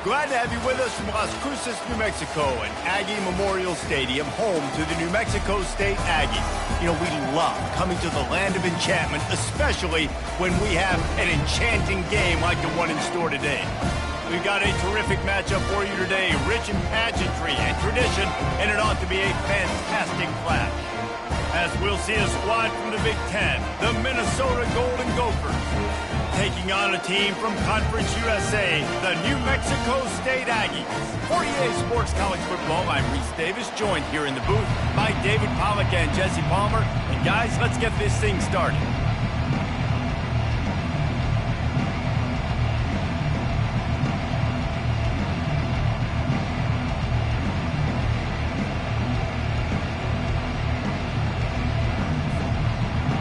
Glad to have you with us from Las Cruces, New Mexico, and Aggie Memorial Stadium, home to the New Mexico State Aggies. You know, we love coming to the land of enchantment, especially when we have an enchanting game like the one in store today. We've got a terrific matchup for you today, rich in pageantry and tradition, and it ought to be a fantastic clash. As we'll see a squad from the Big Ten, the Minnesota Golden Gophers, taking on a team from Conference USA, the New Mexico State Aggies. For EA Sports College Football, I'm Reese Davis, joined here in the booth by David Pollack and Jesse Palmer. And guys, let's get this thing started.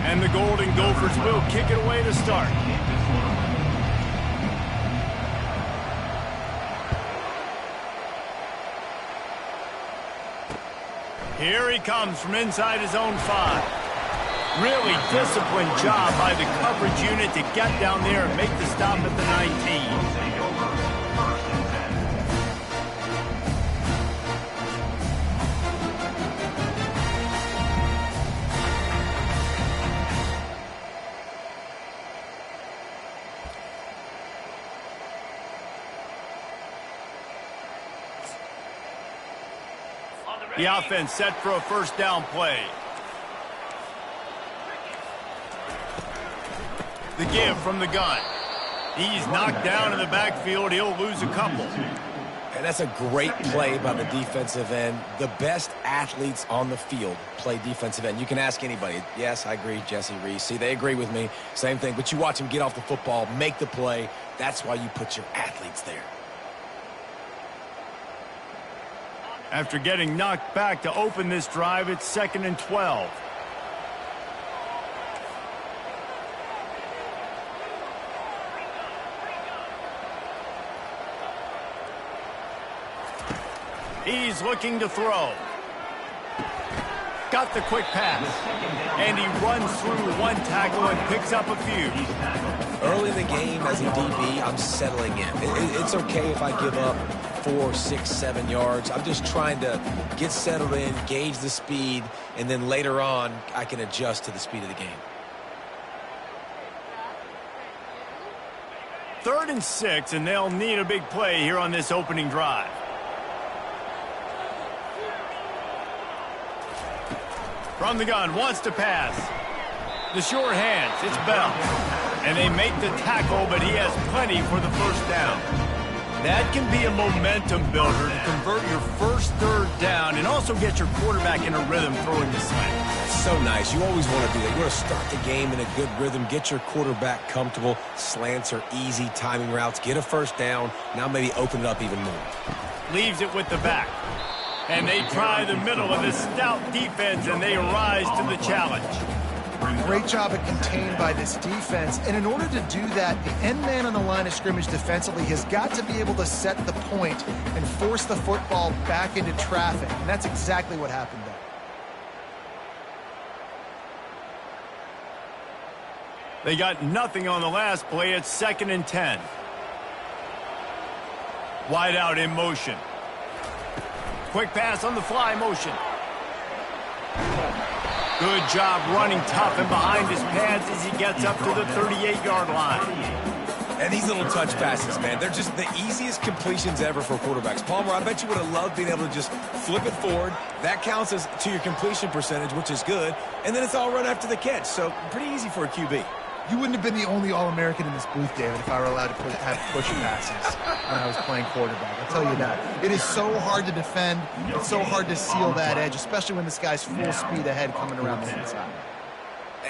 And the Golden Gophers will kick it away to start. Here he comes from inside his own 5. Really disciplined job by the coverage unit to get down there and make the stop at the 19. The offense set for a first down play. The give from the gun. He's knocked down in the backfield. He'll lose a couple. And that's a great play by the defensive end. The best athletes on the field play defensive end. You can ask anybody. Yes, I agree, Jesse, Reese. See, they agree with me. Same thing. But you watch them get off the football, make the play. That's why you put your athletes there. After getting knocked back to open this drive, it's 2nd and 12. He's looking to throw. Got the quick pass. And he runs through one tackle and picks up a few. Early in the game, as a DB, I'm settling in. It's okay if I give up 4, 6, 7 yards. I'm just trying to get settled in, gauge the speed, and then later on, I can adjust to the speed of the game. 3rd and 6, and they'll need a big play here on this opening drive. From the gun, wants to pass. The sure hands, it's Bell. And they make the tackle, but he has plenty for the first down. That can be a momentum builder to convert your first 3rd down and also get your quarterback in a rhythm throwing the slant. That's so nice. You always want to do that. You want to start the game in a good rhythm, get your quarterback comfortable. Slants are easy timing routes. Get a first down. Now maybe open it up even more. Leaves it with the back. And they try the middle of this stout defense, and they rise to the challenge. Great job at contained by this defense. And in order to do that, the end man on the line of scrimmage defensively has got to be able to set the point and force the football back into traffic. And that's exactly what happened there. They got nothing on the last play. It's 2nd and 10. Wide out in motion. Quick pass on the fly motion. Good job running tough and behind his pads as he gets up to the 38-yard line. And these little touch passes, man, they're just the easiest completions ever for quarterbacks. Palmer, I bet you would have loved being able to just flip it forward. That counts as to your completion percentage, which is good. And then it's all run after the catch, so pretty easy for a QB. You wouldn't have been the only All-American in this booth, David, if I were allowed to have push passes when I was playing quarterback. I'll tell you that. It is so hard to defend. It's so hard to seal that edge, especially when this guy's full speed ahead coming around the inside.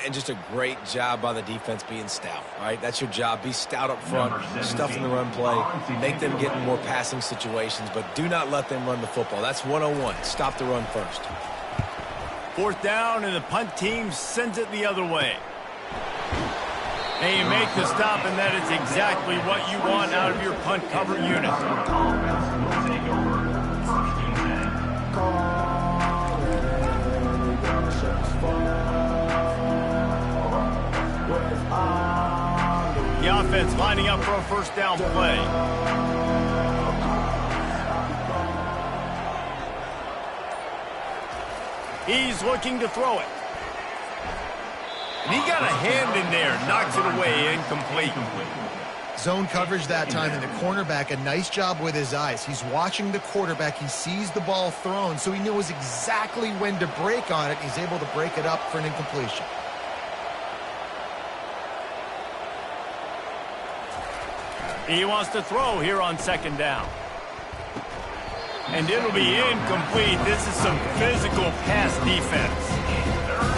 And just a great job by the defense being stout, right? That's your job. Be stout up front, stuff in the run play, make them get in more passing situations, but do not let them run the football. That's 101. Stop the run first. 4th down, and the punt team sends it the other way. And you make the stop, and that is exactly what you want out of your punt cover unit. The offense lining up for a first down play. He's looking to throw it. And he got a hand in there, knocks it away, incomplete. Zone coverage that time, and the cornerback, a nice job with his eyes. He's watching the quarterback. He sees the ball thrown, so he knows exactly when to break on it. He's able to break it up for an incompletion. He wants to throw here on second down. And it'll be incomplete. This is some physical pass defense.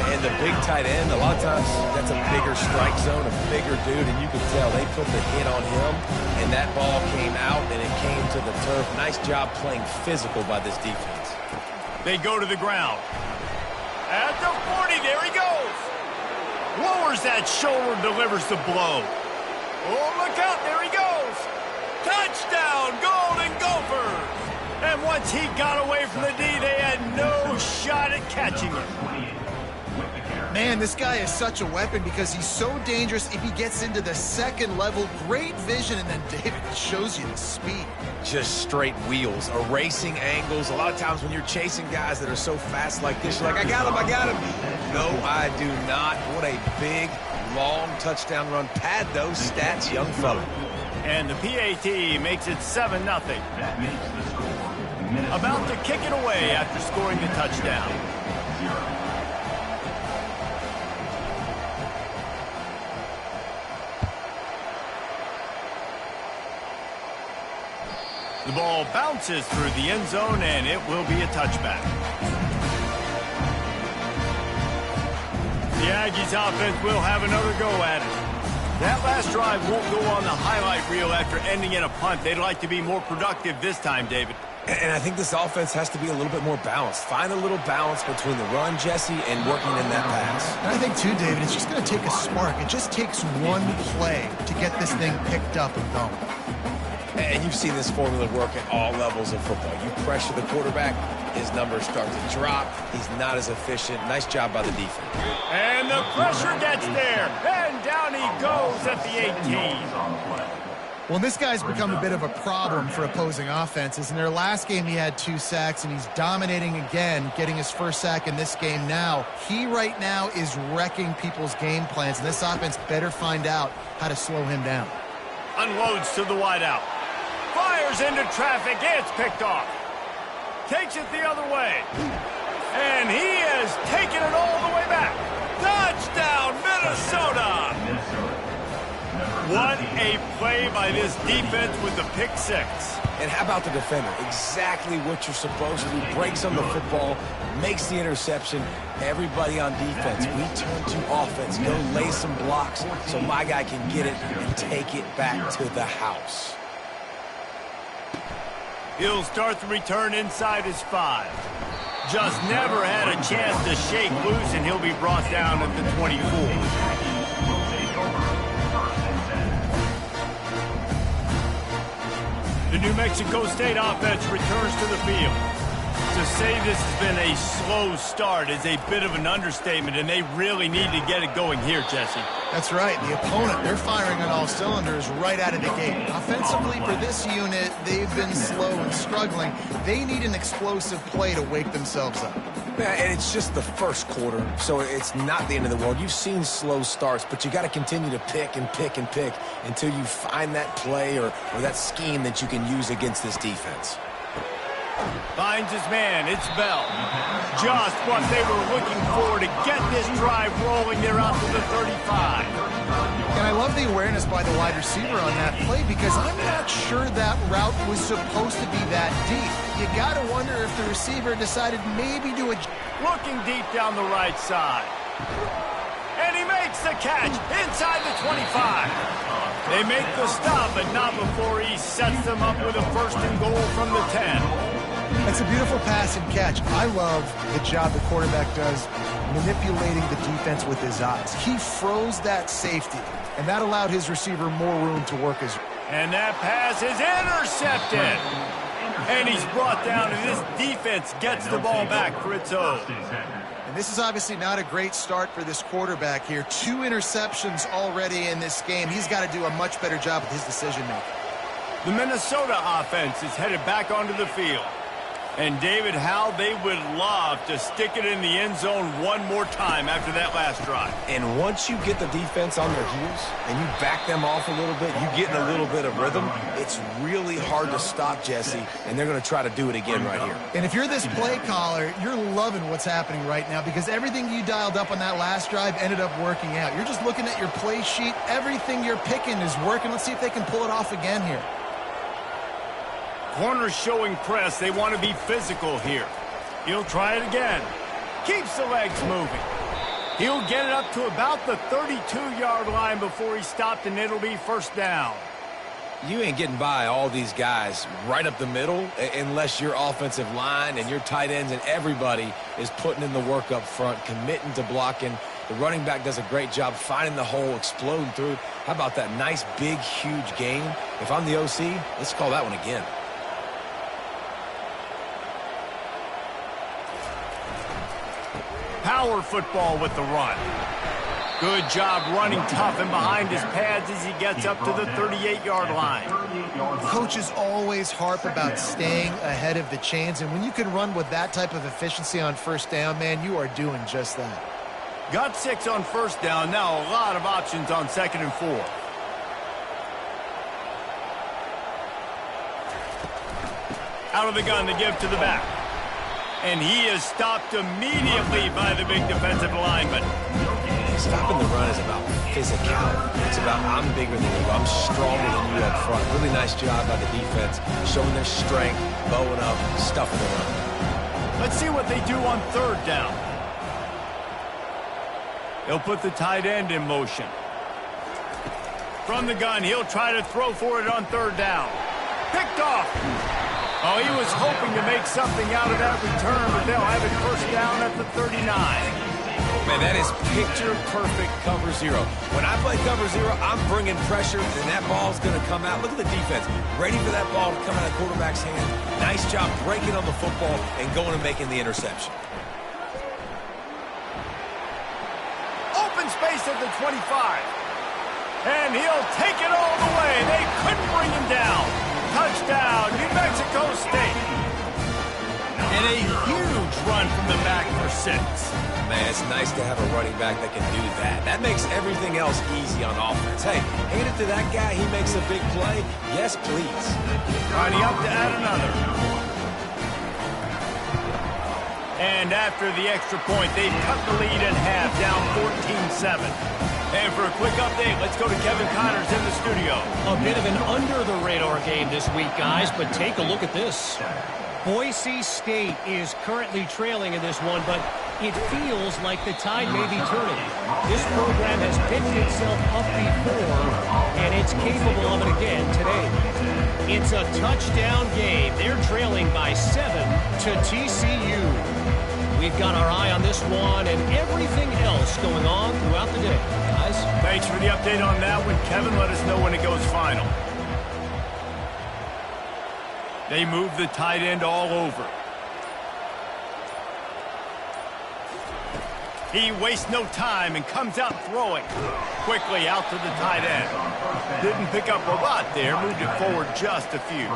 And the big tight end, a lot of times that's a bigger strike zone, a bigger dude, and you can tell they put the hit on him, and that ball came out, and it came to the turf. Nice job playing physical by this defense. They go to the ground. At the 40, there he goes. Lowers that shoulder, delivers the blow. Oh, look out, there he goes. Touchdown, Golden Gophers. And once he got away from the D, they had no shot at catching it. Man, this guy is such a weapon because he's so dangerous if he gets into the second level. Great vision, and then David shows you the speed. Just straight wheels, erasing angles. A lot of times when you're chasing guys that are so fast like this, you're like, I got him, I got him. No, I do not. What a big, long touchdown run. Pad those stats, young fella. And the PAT makes it 7-0. About to kick it away after scoring the touchdown. The ball bounces through the end zone, and it will be a touchback. The Aggies offense will have another go at it. That last drive won't go on the highlight reel after ending in a punt. They'd like to be more productive this time, David. And I think this offense has to be a little bit more balanced. Find a little balance between the run, Jesse, and working in that pass. And I think, too, David, it's just going to take a spark. It just takes one play to get this thing picked up and going. And you've seen this formula work at all levels of football. You pressure the quarterback, his numbers start to drop. He's not as efficient. Nice job by the defense. And the pressure gets there. And down he goes at the 18. Well, this guy's become a bit of a problem for opposing offenses. In their last game, he had 2 sacks, and he's dominating again, getting his first sack in this game now. He right now is wrecking people's game plans, and this offense better find out how to slow him down. Unloads to the wideout. Fires into traffic. It's picked off. Takes it the other way. And he has taken it all the way back. Touchdown, Minnesota! What a play by this defense with the pick 6. And how about the defender? Exactly what you're supposed to do. Breaks on the football, makes the interception. Everybody on defense, we turn to offense. Go lay some blocks so my guy can get it and take it back to the house. He'll start the return inside his 5. Just never had a chance to shake loose, and he'll be brought down at the 24. The New Mexico State offense returns to the field. To say this has been a slow start is a bit of an understatement, and they really need to get it going here, Jesse. That's right. The opponent, they're firing on all cylinders right out of the gate. Offensively, for this unit, they've been slow and struggling. They need an explosive play to wake themselves up. Yeah, and it's just the first quarter, so it's not the end of the world. You've seen slow starts, but you got to continue to pick and pick and pick until you find that play or that scheme that you can use against this defense. Finds his man. It's Bell. Just what they were looking for to get this drive rolling. They're out to the 35. And I love the awareness by the wide receiver on that play because I'm not sure that route was supposed to be that deep. You got to wonder if the receiver decided maybe to looking deep down the right side. And he makes the catch inside the 25. They make the stop, but not before he sets them up with a 1st and goal from the 10. That's a beautiful pass and catch. I love the job the quarterback does manipulating the defense with his eyes. He froze that safety, and that allowed his receiver more room to work his... And that pass is intercepted. And he's brought down, and this defense gets the ball back for its own. And this is obviously not a great start for this quarterback here. 2 interceptions already in this game. He's got to do a much better job with his decision-making. The Minnesota offense is headed back onto the field. And David, how they would love to stick it in the end zone one more time after that last drive. And once you get the defense on their heels and you back them off a little bit, you get in a little bit of rhythm, it's really hard to stop, Jesse, and they're going to try to do it again right here. And if you're this play caller, you're loving what's happening right now because everything you dialed up on that last drive ended up working out. You're just looking at your play sheet. Everything you're picking is working. Let's see if they can pull it off again here. Corners showing press. They want to be physical here. He'll try it again. Keeps the legs moving. He'll get it up to about the 32-yard line before he stopped, and it'll be first down. You ain't getting by all these guys right up the middle unless your offensive line and your tight ends and everybody is putting in the work up front, committing to blocking. The running back does a great job finding the hole, exploding through. How about that nice, big, huge gain? If I'm the OC, let's call that one again. Power football with the run. Good job running tough and behind his pads as he gets up to the 38-yard line. Coaches always harp about staying ahead of the chains, and when you can run with that type of efficiency on first down, man, you are doing just that. Got 6 on first down. Now a lot of options on 2nd and 4. Out of the gun to give to the back. And he is stopped immediately by the big defensive lineman. Stopping the run is about physicality. It's about I'm bigger than you, I'm stronger than you up front. Really nice job by the defense, showing their strength, bowing up, stuffing the run. Let's see what they do on 3rd down. He'll put the tight end in motion. From the gun, he'll try to throw for it on 3rd down. Picked off. Oh, he was hoping to make something out of that return, but they'll have it first down at the 39. Man, that is picture-perfect cover zero. When I play cover zero, I'm bringing pressure, and that ball's going to come out. Look at the defense, ready for that ball to come out of the quarterback's hand. Nice job breaking on the football and going and making the interception. Open space at the 25. And he'll take it all the way. They couldn't bring him down. Touchdown, New Mexico State. And a huge run from the back for 6. Man, it's nice to have a running back that can do that. That makes everything else easy on offense. Hey, hand it to that guy. He makes a big play. Yes, please. Riding up to add another. And after the extra point, they've cut the lead in half, down 14-7. And for a quick update, let's go to Kevin Connors in the studio. A bit of an under-the-radar game this week, guys, but take a look at this. Boise State is currently trailing in this one, but it feels like the tide may be turning. This program has picked itself up before, and it's capable of it again today. It's a touchdown game. They're trailing by 7 to TCU. We've got our eye on this one and everything else going on throughout the day, guys. Thanks for the update on that one, Kevin. Let us know when it goes final. They move the tight end all over. He wastes no time and comes out throwing. Quickly out to the tight end. Didn't pick up a lot there, moved it forward just a few.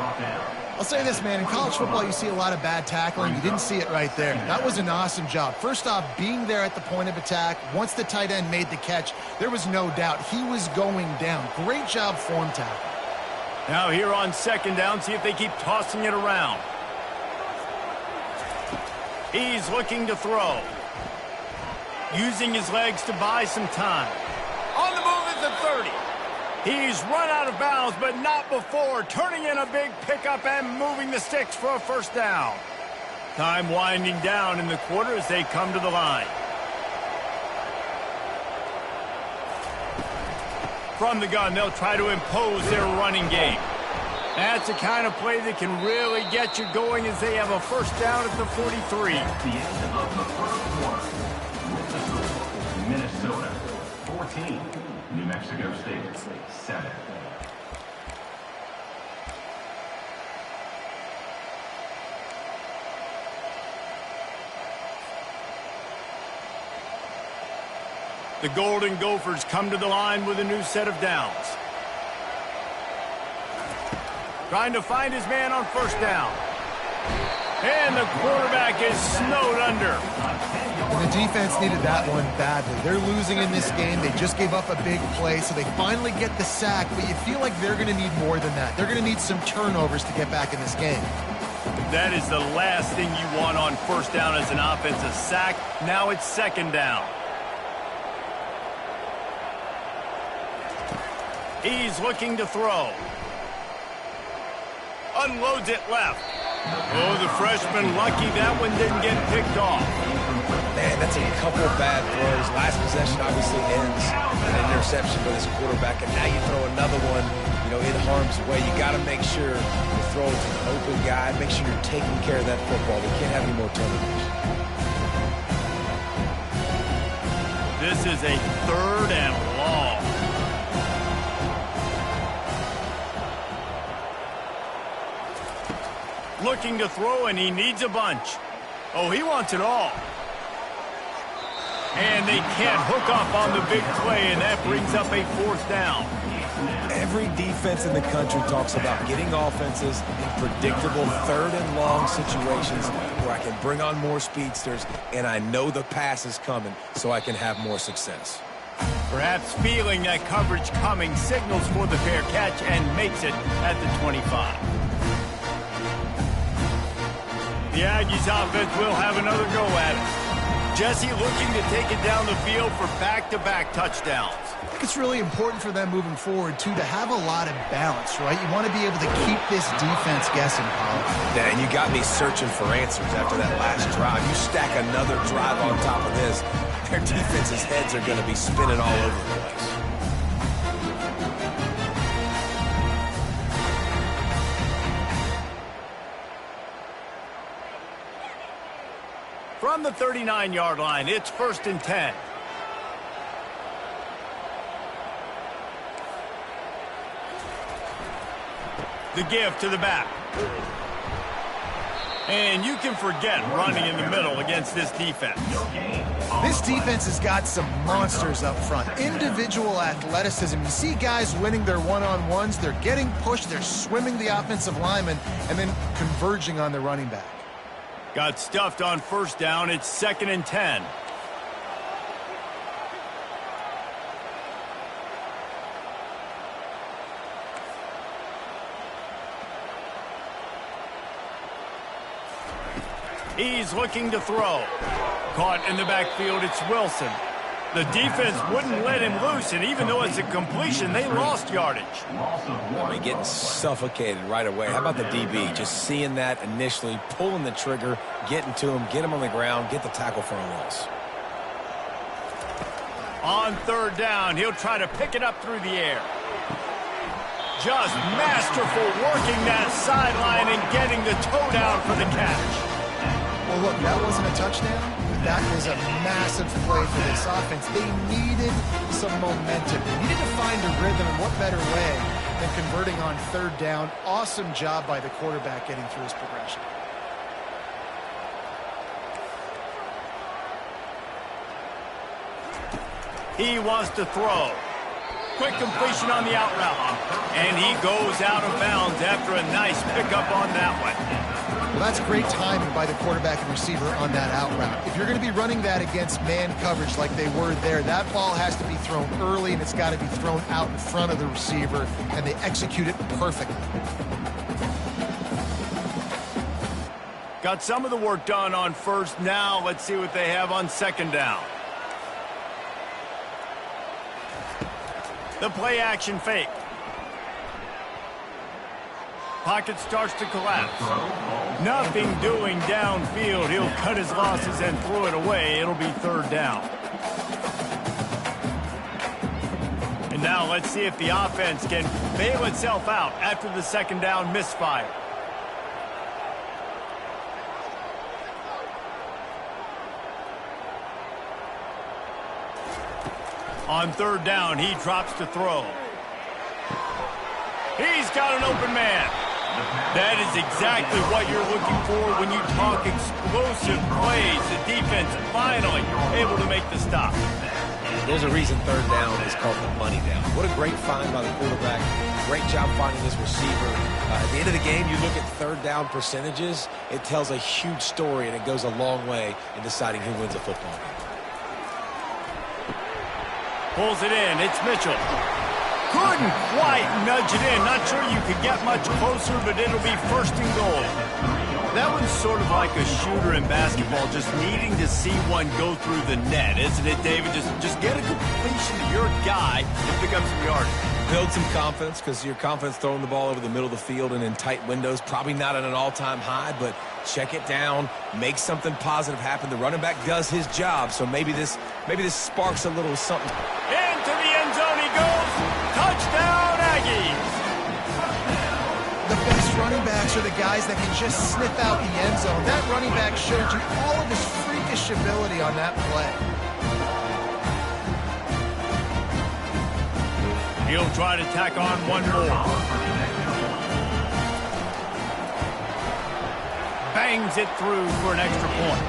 I'll say this, man. In college football, you see a lot of bad tackling. You didn't see it right there. That was an awesome job. First off, being there at the point of attack. Once the tight end made the catch, there was no doubt he was going down. Great job form tackle. Now here on 2nd down, see if they keep tossing it around. He's looking to throw. Using his legs to buy some time. On the move at the 30. He's run out of bounds, but not before. Turning in a big pickup and moving the sticks for a first down. Time winding down in the quarter as they come to the line. From the gun, they'll try to impose their running game. That's the kind of play that can really get you going as they have a first down at the 43. At the end of the first quarter, Minnesota 14, New Mexico State 7. The Golden Gophers come to the line with a new set of downs. Trying to find his man on first down. And the quarterback is snowed under. And the defense needed that one badly. They're losing in this game. They just gave up a big play, so they finally get the sack, but you feel like they're going to need more than that. They're going to need some turnovers to get back in this game. That is the last thing you want on first down as an offensive sack. Now it's second down. He's looking to throw. Unloads it left. Oh, the freshman lucky that one didn't get picked off. Man, that's a couple bad throws. Last possession obviously ends in an interception for this quarterback, and now you throw another one, in harm's way. You got to make sure you throw it to an open guy. Make sure you're taking care of that football. We can't have any more turnovers. This is a third and long. Looking to throw, and he needs a bunch. Oh, he wants it all. And they can't hook up on the big play, and that brings up a fourth down. Every defense in the country talks about getting offenses in predictable third and long situations where I can bring on more speedsters, and I know the pass is coming, so I can have more success. Perhaps feeling that coverage coming, signals for the fair catch and makes it at the 25. The Aggies offense will have another go at it. Jesse looking to take it down the field for back-to-back touchdowns. It's really important for them moving forward, too, to have a lot of balance, right? You want to be able to keep this defense guessing, Paul. Yeah, and you got me searching for answers after that last drive. You stack another drive on top of this, their defense's heads are going to be spinning all over the place. From the 39-yard line, it's 1st and 10. The give to the back. And you can forget running in the middle against this defense. This defense has got some monsters up front. Individual athleticism. You see guys winning their one-on-ones. They're getting pushed. They're swimming the offensive lineman and then converging on the running back. Got stuffed on first down. It's 2nd and 10. He's looking to throw. Caught in the backfield, it's Wilson. The defense wouldn't let him loose, and even though it's a completion, they lost yardage. I mean, getting suffocated right away. How about the DB? Just seeing that initially, pulling the trigger, getting to him, get him on the ground, get the tackle for a loss. On third down, he'll try to pick it up through the air. Just masterful working that sideline and getting the toe down for the catch. Well, look, that wasn't a touchdown. That was a massive play for this offense. They needed some momentum. They needed to find a rhythm, and what better way than converting on third down. Awesome job by the quarterback getting through his progression. He wants to throw. Quick completion on the out route. And he goes out of bounds after a nice pickup on that one. Well, that's great timing by the quarterback and receiver on that out route. If you're going to be running that against man coverage like they were there, that ball has to be thrown early, and it's got to be thrown out in front of the receiver, and they execute it perfectly. Got some of the work done on first. Now let's see what they have on second down. The play action fake. Pocket starts to collapse. Nothing doing downfield. He'll cut his losses and throw it away. It'll be third down. And now let's see if the offense can bail itself out after the second down misfire. On third down, he drops to throw. He's got an open man. That is exactly what you're looking for when you talk explosive plays. The defense finally able to make the stop. There's a reason third down is called the money down. What a great find by the quarterback. Great job finding his receiver. At the end of the game, you look at third down percentages. It tells a huge story, and it goes a long way in deciding who wins a football game. Pulls it in. It's Mitchell. Couldn't quite nudge it in. Not sure you could get much closer, but it'll be first and goal. That one's sort of like a shooter in basketball, just needing to see one go through the net, isn't it, David? Just get a completion to your guy and pick up some yardage. Build some confidence, because your confidence throwing the ball over the middle of the field and in tight windows, probably not at an all-time high, but check it down, make something positive happen. The running back does his job, so maybe this sparks a little something. Into the end zone he goes. Touchdown, Aggies. The best running backs are the guys that can just sniff out the end zone. That running back showed you all of his freakish ability on that play. He'll try to tack on one more. Bangs it through for an extra point.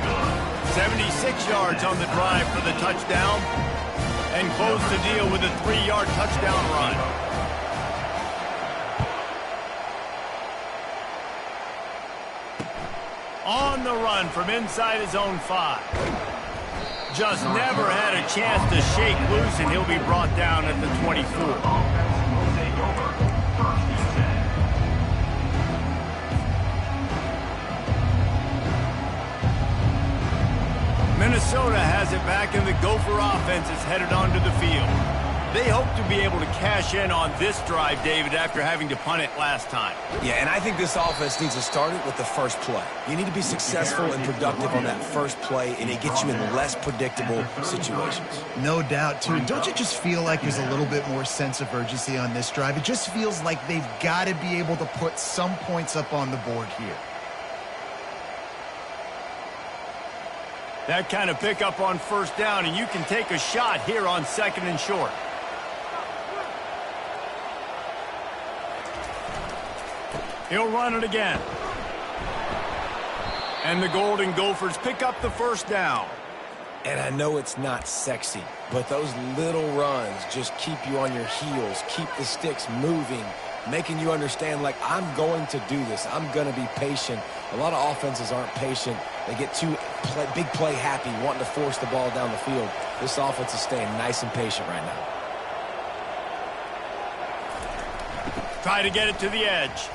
76 yards on the drive for the touchdown. And close the deal with a 3-yard touchdown run. On the run from inside his own 5. Just never had a chance to shake loose, and he'll be brought down at the 24. Minnesota has it back, and the Gopher offense is headed onto the field. They hope to be able to cash in on this drive, David, after having to punt it last time. Yeah, and I think this offense needs to start it with the first play. You need to be successful and productive on that first play, and it gets you in less predictable situations. No doubt, too. Don't you just feel like there's a little bit more sense of urgency on this drive? It just feels like they've got to be able to put some points up on the board here. That kind of pickup on first down, and you can take a shot here on second and short. He'll run it again. And the Golden Gophers pick up the first down. And I know it's not sexy, but those little runs just keep you on your heels, keep the sticks moving, making you understand, like, I'm going to do this. I'm going to be patient. A lot of offenses aren't patient. They get too big play happy, wanting to force the ball down the field. This offense is staying nice and patient right now. Try to get it to the edge.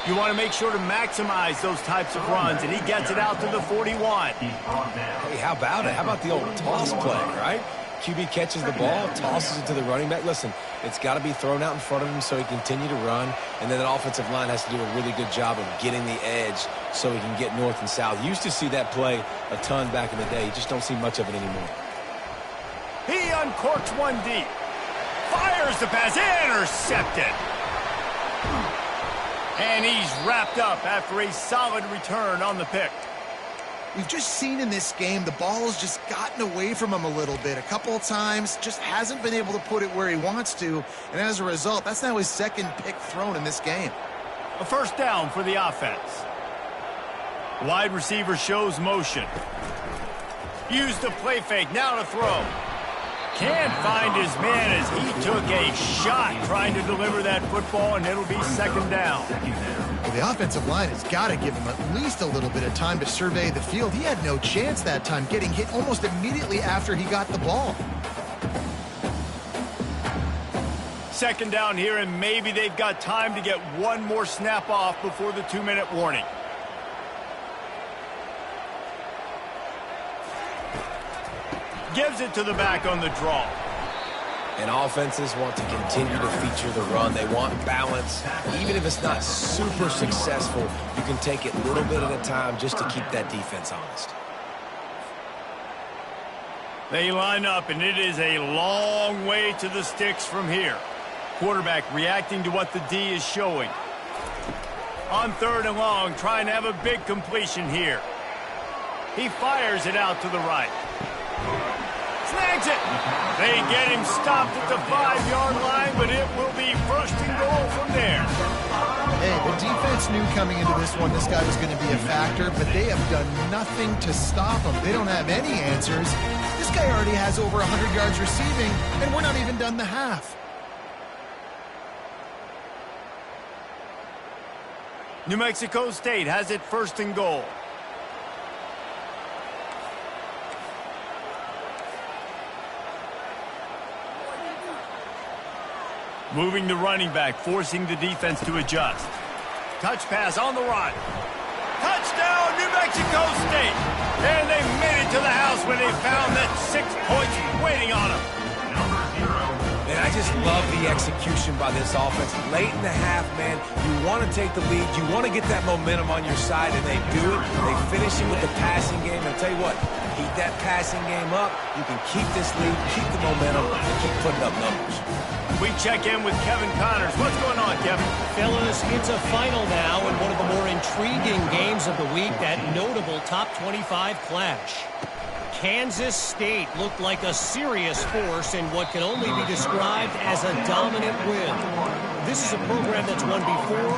You want to make sure to maximize those types of runs, and he gets it out to the 41. Hey, how about it? How about the old toss play, right? QB catches the ball, tosses it to the running back. Listen, it's got to be thrown out in front of him so he can continue to run, and then that offensive line has to do a really good job of getting the edge so he can get north and south. You used to see that play a ton back in the day. You just don't see much of it anymore. He uncorks one deep. Fires the pass. Intercepted. And he's wrapped up after a solid return on the pick. We've just seen in this game the ball has just gotten away from him a little bit. A couple of times, just hasn't been able to put it where he wants to. And as a result, that's now his second pick thrown in this game. A first down for the offense. Wide receiver shows motion. Used the play fake, now to throw. Can't find his man as he took a shot trying to deliver that football, and it'll be second down. Well, the offensive line has got to give him at least a little bit of time to survey the field. He had no chance that time, getting hit almost immediately after he got the ball. Second down here, and maybe they've got time to get one more snap off before the 2-minute warning. Gives it to the back on the draw. And offenses want to continue to feature the run. They want balance. Even if it's not super successful, you can take it a little bit at a time just to keep that defense honest. They line up, and it is a long way to the sticks from here. Quarterback reacting to what the D is showing. On third and long, trying to have a big completion here. He fires it out to the right. Snags it. They get him stopped at the 5-yard line, but it will be first and goal from there. Hey, the defense knew coming into this one this guy was going to be a factor, but they have done nothing to stop him. They don't have any answers. This guy already has over 100 yards receiving, and we're not even done the half. New Mexico State has it 1st and goal. Moving the running back, forcing the defense to adjust. Touch pass on the run. Touchdown, New Mexico State! And they made it to the house when they found that 6 points waiting on them. Man, I just love the execution by this offense. Late in the half, man, you want to take the lead. You want to get that momentum on your side, and they do it. They finish it with the passing game. And I'll tell you what, keep that passing game up. You can keep this lead, keep the momentum, and keep putting up numbers. We check in with Kevin Connors. What's going on, Kevin? Fellas, it's a final now in one of the more intriguing games of the week, that notable top 25 clash. Kansas State looked like a serious force in what can only be described as a dominant win. This is a program that's won before,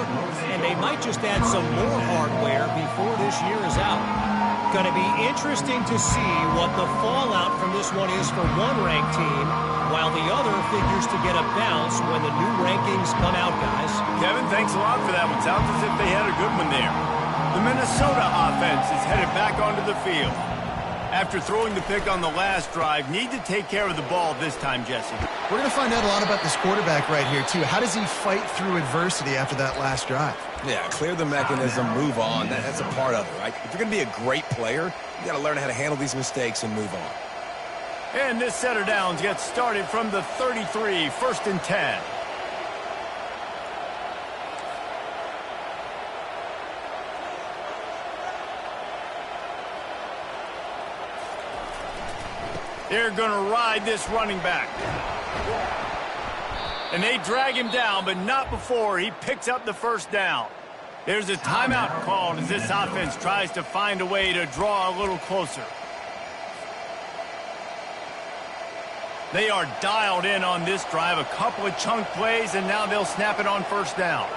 and they might just add some more hardware before this year is out. Going to be interesting to see what the fallout from this one is for one ranked team, while the other figures to get a bounce when the new rankings come out, guys. Kevin, thanks a lot for that one. Sounds as if they had a good one there. The Minnesota offense is headed back onto the field. After throwing the pick on the last drive, need to take care of the ball this time, Jesse. We're going to find out a lot about this quarterback right here, too. How does he fight through adversity after that last drive? Yeah, clear the mechanism, move on. That's a part of it, right? If you're going to be a great player, you got to learn how to handle these mistakes and move on. And this set of downs gets started from the 33, 1st and 10. They're going to ride this running back. And they drag him down, but not before he picks up the 1st down. There's a timeout called as this offense tries to find a way to draw a little closer. They are dialed in on this drive. A couple of chunk plays, and now they'll snap it on 1st down.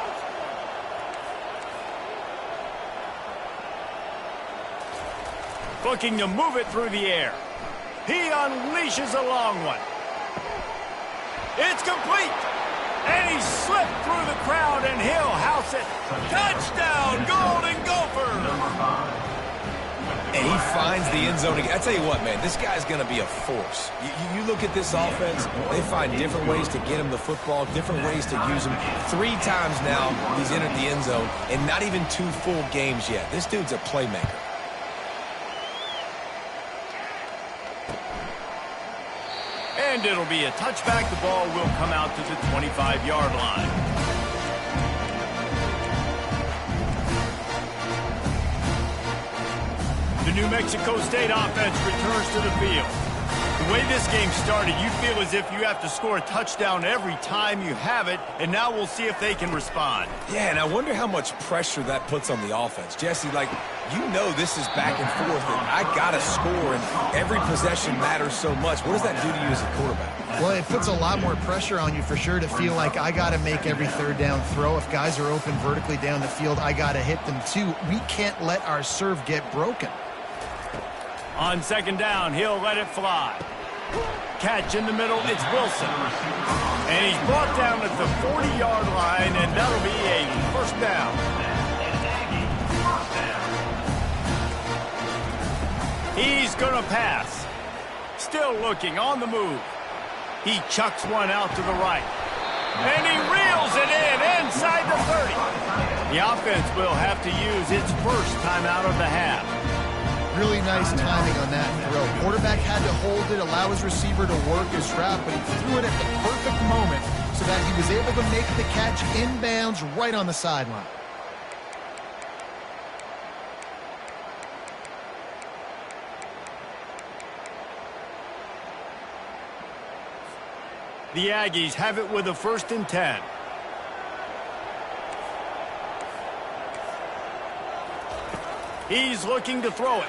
Looking to move it through the air. He unleashes a long one. It's complete. And he slipped through the crowd, and he'll house it. Touchdown, Golden Gophers. And he finds the end zone again. I tell you what, man, this guy's going to be a force. You look at this offense, they find different ways to get him the football, different ways to use him. 3 times now he's entered the end zone, and not even 2 full games yet. This dude's a playmaker. And it'll be a touchback. The ball will come out to the 25-yard line. The New Mexico State offense returns to the field. The way this game started, you feel as if you have to score a touchdown every time you have it, and now we'll see if they can respond. Yeah, and I wonder how much pressure that puts on the offense. Jesse, like, you know this is back and forth, and I got to score, and every possession matters so much. What does that do to you as a quarterback? Well, it puts a lot more pressure on you for sure to feel like I got to make every 3rd down throw. If guys are open vertically down the field, I got to hit them too. We can't let our serve get broken. On 2nd down, he'll let it fly. Catch in the middle, it's Wilson. And he's brought down at the 40-yard line, and that'll be a 1st down. He's going to pass. Still looking on the move. He chucks one out to the right. And he reels it in inside the 30. The offense will have to use its 1st timeout of the half. Really nice timing on that throw. Quarterback had to hold it, allow his receiver to work his route, but he threw it at the perfect moment so that he was able to make the catch inbounds right on the sideline. The Aggies have it with a 1st and 10. He's looking to throw it.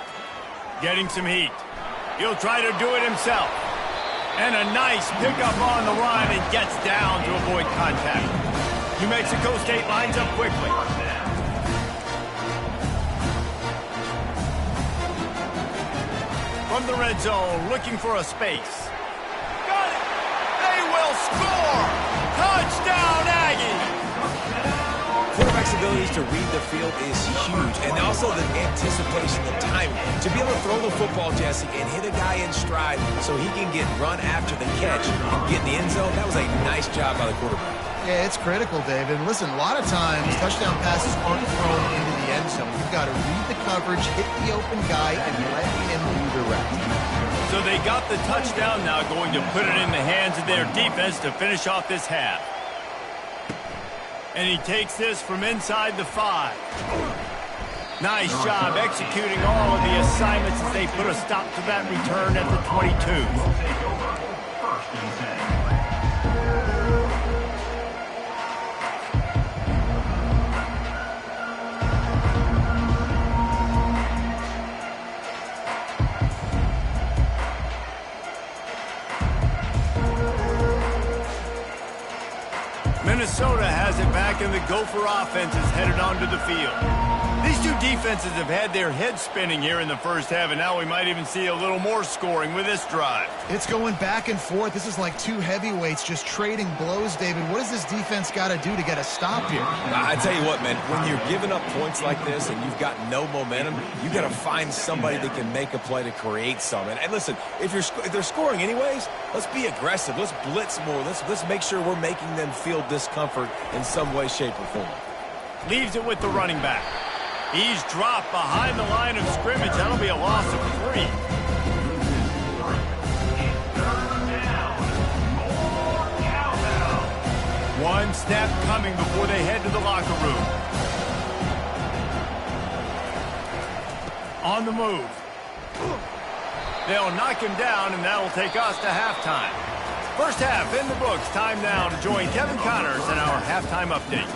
Getting some heat. He'll try to do it himself. And a nice pickup on the run and gets down to avoid contact. New Mexico State lines up quickly. From the red zone, looking for a space. Got it! They will score! Touchdown, Aggie! Quarterback's abilities to read the field is huge, and also the anticipation, the timing. To be able to throw the football, Jesse, and hit a guy in stride so he can get run after the catch and get in the end zone, that was a nice job by the quarterback. Yeah, it's critical, David. And listen, a lot of times touchdown passes aren't thrown into the end zone. You've got to read the coverage, hit the open guy, and let him do the rest. So they got the touchdown, now going to put it in the hands of their defense to finish off this half. And he takes this from inside the 5. Nice job executing all of the assignments as they put a stop to that return at the 22. Take over. First and 10. Minnesota has it back, and the Gopher offense is headed onto the field. These two defenses have had their heads spinning here in the first half, and now we might even see a little more scoring with this drive. It's going back and forth. This is like two heavyweights just trading blows, David. What does this defense got to do to get a stop here? I tell you what, man, when you're giving up points like this and you've got no momentum, you got to find somebody that can make a play to create something. And listen, if they're scoring anyways, let's be aggressive. Let's blitz more. Let's make sure we're making them feel discomfort in some way, shape, or form. Leaves it with the running back. He's dropped behind the line of scrimmage. That'll be a loss of 3. One snap coming before they head to the locker room. On the move. They'll knock him down, and that'll take us to halftime. First half in the books. Time now to join Kevin Connors in our halftime update.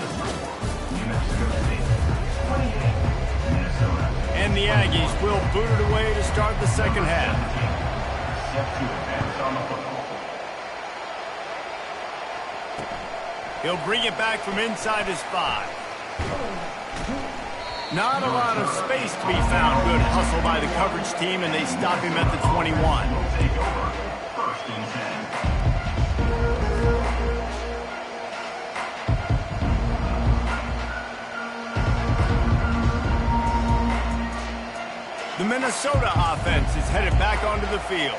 New Mexico State 28, Minnesota. And the Aggies will boot it away to start the second half. Set to advance on the football. He'll bring it back from inside his 5. Not a lot of space to be found. Good hustle by the coverage team, and they stop him at the 21. Take over. First and 10. The Minnesota offense is headed back onto the field.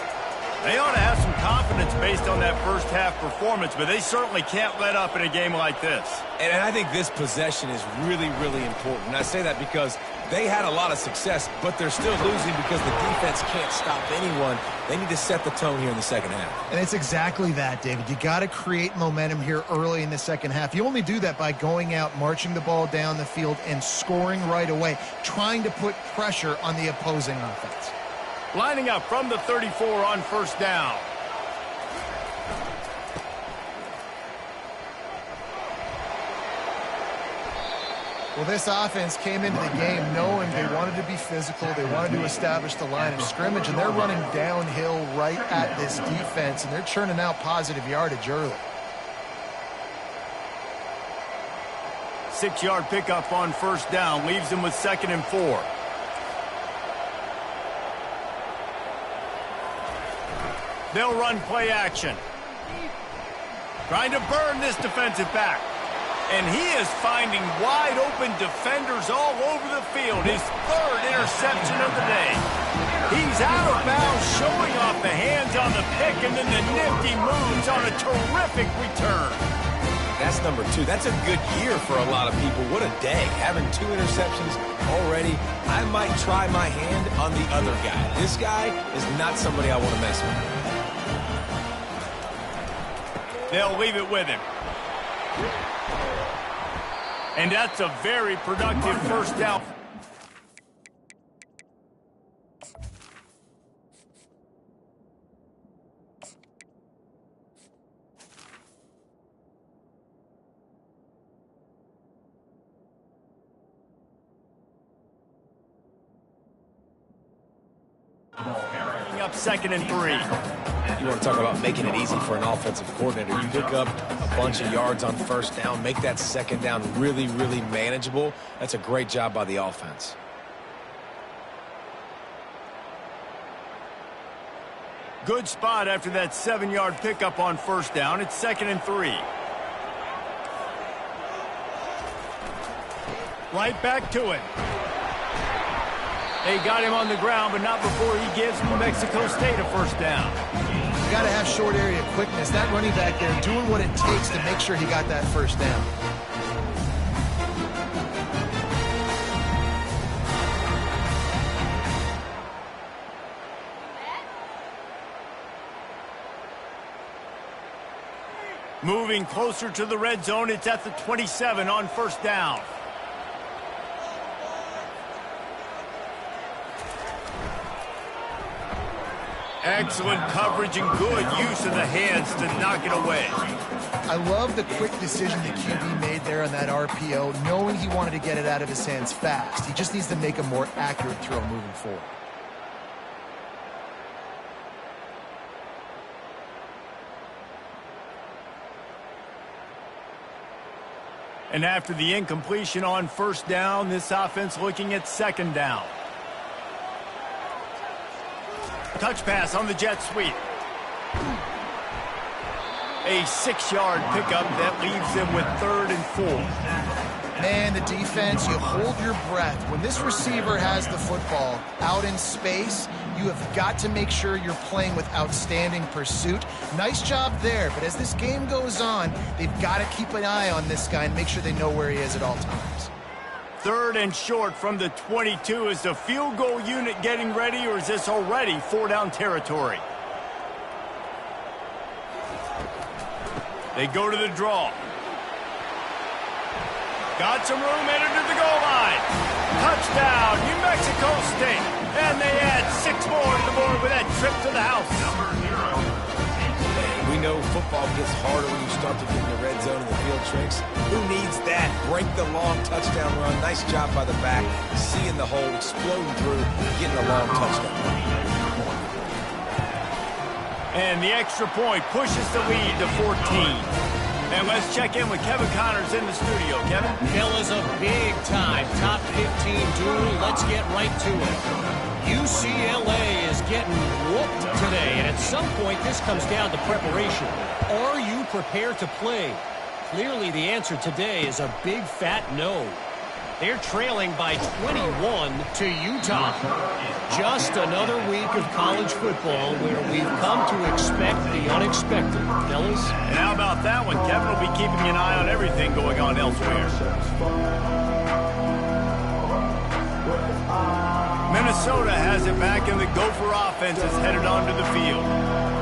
They ought to have some confidence based on that first half performance, but they certainly can't let up in a game like this. And I think this possession is really, really important. And I say that because they had a lot of success, but they're still losing because the defense can't stop anyone. They need to set the tone here in the second half. And it's exactly that, David. You got to create momentum here early in the second half. You only do that by going out, marching the ball down the field, and scoring right away, trying to put pressure on the opposing offense. Lining up from the 34 on first down. Well, this offense came into the game knowing they wanted to be physical, they wanted to establish the line of scrimmage, and they're running downhill right at this defense, and they're churning out positive yardage early. 6-yard pickup on first down, leaves them with 2nd and 4. They'll run play action. Trying to burn this defensive back. And he is finding wide open defenders all over the field. His 3rd interception of the day. He's out of bounds, showing off the hands on the pick, and then the nifty moves on a terrific return. That's number 2. That's a good year for a lot of people. What a day. Having 2 interceptions already. I might try my hand on the other guy. This guy is not somebody I want to mess with. They'll leave it with him. And that's a very productive first down. Ball carrier. Up 2nd and 3. You want to talk about making it easy for an offensive coordinator. You pick up a bunch of yards on first down, make that second down really, really manageable. That's a great job by the offense. Good spot after that 7-yard pickup on first down. It's 2nd and 3. Right back to it. They got him on the ground, but not before he gives New Mexico State a first down. You got to have short area quickness. That running back there doing what it takes to make sure he got that first down. Moving closer to the red zone, it's at the 27 on first down. Excellent coverage and good use of the hands to knock it away. I love the quick decision the QB made there on that RPO, knowing he wanted to get it out of his hands fast. He just needs to make a more accurate throw moving forward. And after the incompletion on first down, this offense looking at second down. Touch pass on the jet sweep. A 6-yard pickup that leaves them with 3rd and 4. Man, the defense, you hold your breath. When this receiver has the football out in space, you have got to make sure you're playing with outstanding pursuit. Nice job there, but as this game goes on, they've got to keep an eye on this guy and make sure they know where he is at all times. 3rd and short from the 22. Is the field goal unit getting ready, or is this already 4-down territory? They go to the draw. Got some room, entered to the goal line. Touchdown, New Mexico State. And they add 6 more to the board with that trip to the house. We know football gets harder when you start to get in the red zone and the field tricks. Who needs that? Break the long touchdown run. Nice job by the back. Seeing the hole, exploding through, getting a long touchdown. And the extra point pushes the lead to 14. And let's check in with Kevin Connors in the studio. Kevin? Fellas, a big-time top 15 duel. Let's get right to it. UCLA is getting whooped today, and at some point this comes down to preparation. Are you prepared to play? Clearly the answer today is a big fat no. They're trailing by 21 to Utah. Just another week of college football where we've come to expect the unexpected, fellas. And how about that one? Kevin will be keeping an eye on everything going on elsewhere. Minnesota has it back, and the Gopher offense is headed onto the field.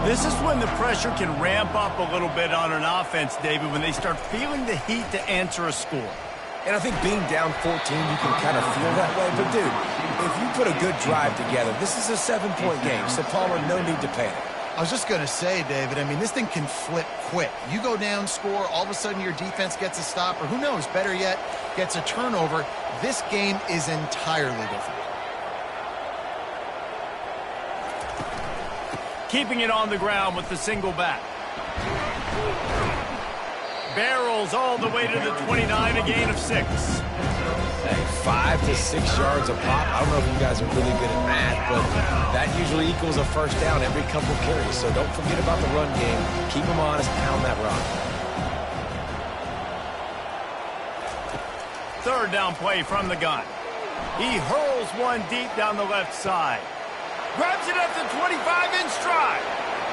This is when the pressure can ramp up a little bit on an offense, David, when they start feeling the heat to answer a score. And I think being down 14, you can kind of feel that way. But, dude, if you put a good drive together, this is a 7-point game. So, Palmer, no need to panic. I was just going to say, David, I mean, this thing can flip quick. You go down, score, all of a sudden your defense gets a stop, or who knows, better yet, gets a turnover. This game is entirely different. Keeping it on the ground with the single back. Barrels all the way to the 29, a gain of 6. Hey, 5 to 6 yards a pop. I don't know if you guys are really good at math, but that usually equals a first down every couple carries. So don't forget about the run game. Keep them honest, pound that rock. 3rd down play from the gun. He hurls one deep down the left side. Grabs it at the 25 in stride.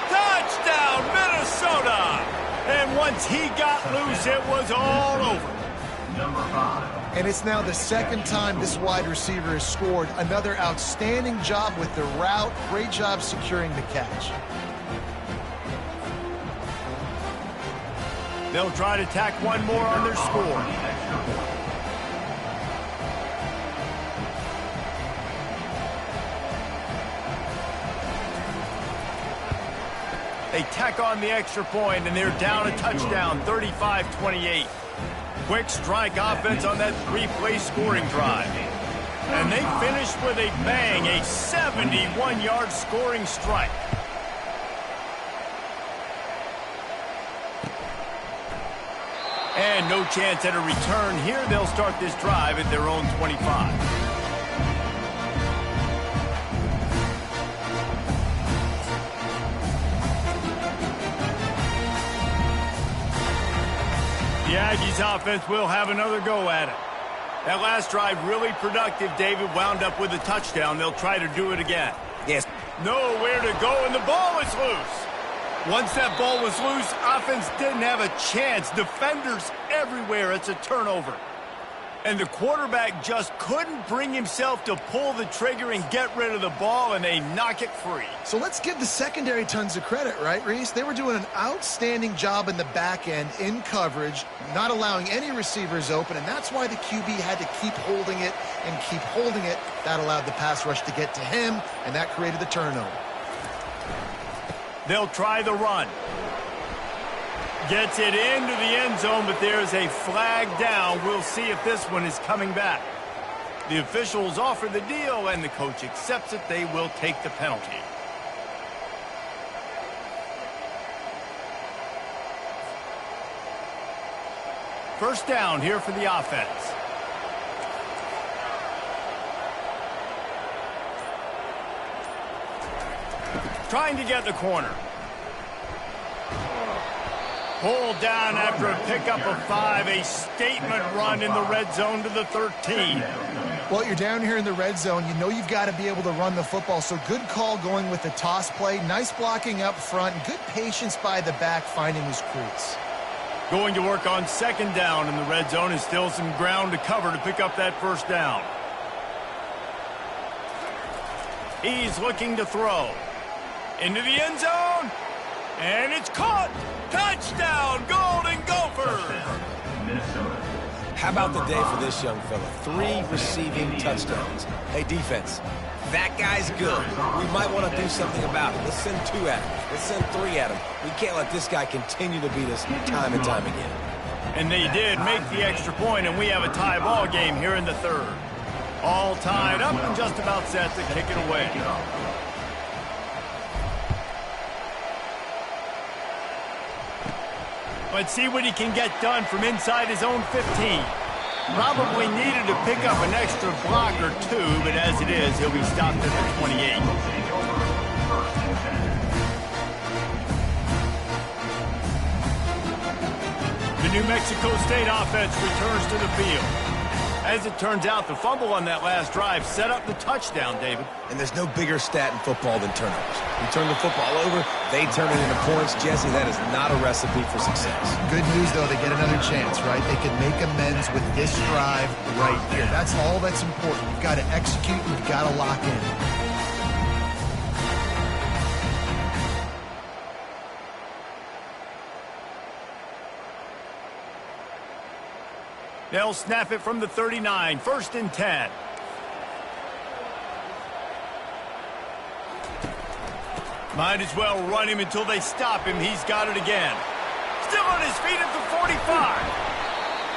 Touchdown, Minnesota! And once he got loose, it was all over. Number 5. And it's now the 2nd time this wide receiver has scored. Another outstanding job with the route. Great job securing the catch. They'll try to tack one more on their score. They tack on the extra point, and they're down a touchdown, 35-28. Quick strike offense on that 3-play scoring drive. And they finished with a bang, a 71-yard scoring strike. And no chance at a return here. They'll start this drive at their own 25. The Aggies offense will have another go at it. That last drive really productive, David, wound up with a touchdown. They'll try to do it again. Yes. Nowhere to go, and the ball is loose. Once that ball was loose, offense didn't have a chance. Defenders everywhere. It's a turnover. And the quarterback just couldn't bring himself to pull the trigger and get rid of the ball, and they knock it free. So let's give the secondary tons of credit, right, Reese? They were doing an outstanding job in the back end, in coverage, not allowing any receivers open, and that's why the QB had to keep holding it and keep holding it. That allowed the pass rush to get to him, and that created the turnover. They'll try the run. Gets it into the end zone, but there's a flag down. We'll see if this one is coming back. The officials offer the deal, and the coach accepts it. They will take the penalty. First down here for the offense. Trying to get the corner. Pulled down after a pickup of 5. A statement run in the red zone to the 13. Well, you're down here in the red zone. You know you've got to be able to run the football. So good call going with the toss play. Nice blocking up front. Good patience by the back finding his crease. Going to work on second down in the red zone. Is still some ground to cover to pick up that first down. He's looking to throw. Into the end zone. And it's caught. Touchdown, Golden Gophers. How about the day for this young fella? 3 receiving touchdowns. Hey, defense, that guy's good. We might want to do something about it. Let's send 2 at him. Let's send 3 at him. We can't let this guy continue to beat us time and time again. And they did make the extra point, and we have a tie ball game here in the third. All tied up and just about set to kick it away. Let's see what he can get done from inside his own 15. Probably needed to pick up an extra block or 2, but as it is, he'll be stopped at the 28. The New Mexico State offense returns to the field. As it turns out, the fumble on that last drive set up the touchdown, David. And there's no bigger stat in football than turnovers. You turn the football over, they turn it into points. Jesse, that is not a recipe for success. Good news, though, they get another chance, right? They can make amends with this drive right here. That's all that's important. You've got to execute, you've got to lock in. They'll snap it from the 39, 1st and 10. Might as well run him until they stop him. He's got it again. Still on his feet at the 45.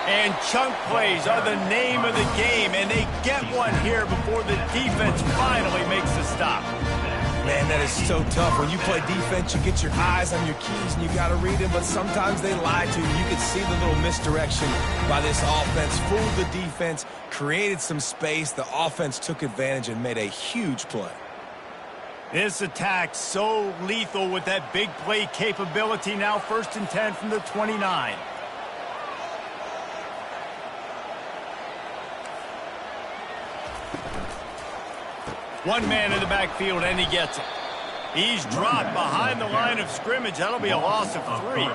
And chunk plays are the name of the game, and they get one here before the defense finally makes the stop. Man, that is so tough. When you play defense, you get your eyes on your keys and you got to read them, but sometimes they lie to you. You can see the little misdirection by this offense. Fooled the defense, created some space. The offense took advantage and made a huge play. This attack so lethal with that big play capability. Now 1st and 10 from the 29. One man in the backfield, and he gets it. He's dropped behind the line of scrimmage. That'll be a loss of 3.